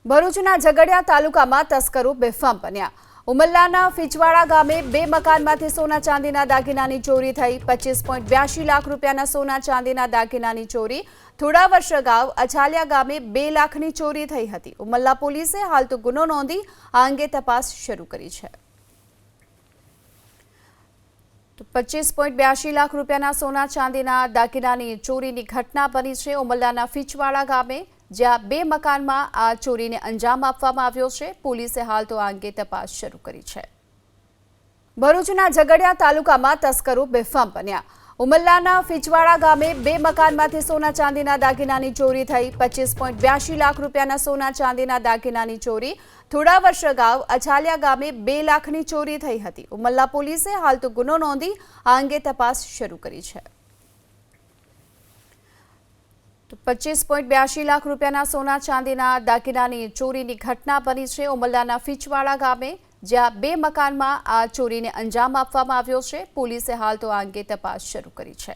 ભરૂચના ઝઘડિયા તાલુકામાં તસ્કરો બેફામ બન્યા। ઉમલ્લાના ફીચવાડા ગામે બે મકાનમાંથી સોના ચાંદીના દાગીનાની ચોરી થઈ। 25.82 લાખ રૂપિયાના સોના ચાંદીના દાગીનાની ચોરી। થોડા વર્ષ અગાઉ અછાલિયા ગામે 2 લાખની ચોરી થઈ હતી। ઉમલ્લા પોલીસે હાલ તો ગુનો નોંધી આ અંગે તપાસ શરૂ કરી છે। 25.82 લાખ રૂપિયાના સોના ચાંદીના દાગીનાની ચોરીની ઘટના બની છે ઉમલ્લાના ફીચવાડા ગામે, જ્યાં 2 મકાનમાં આ ચોરીને અંજામ આપવામાં આવ્યો છે। પોલીસે હાલ તો આ અંગે તપાસ શરૂ કરી છે। ભરૂચના ઝઘડિયા તાલુકામાં તસ્કરો બેફામ બન્યા। ઉમલ્લાના ફીચવાડા ગામે 2 મકાનમાંથી સોના ચાંદીના દાગીનાની ચોરી થઈ। 25.82 લાખ રૂપિયાના સોના ચાંદીના દાગીનાની ચોરી। થોડા વર્ષ અગાઉ અછાલિયા ગામે 2 લાખની ચોરી થઈ હતી। ઉમલ્લા પોલીસે હાલ તો ગુનો નોંધી આ અંગે તપાસ શરૂ કરી છે। 25.82 લાખ રૂપિયાના સોના ચાંદીના દાગીનાની ચોરીની ઘટના બની છે ઉમલ્લાના ફીચવાડા ગામે, જ્યાં 2 મકાનમાં આ ચોરીને અંજામ આપવામાં આવ્યો છે। પોલીસે હાલ તો આ અંગે તપાસ શરૂ કરી છે।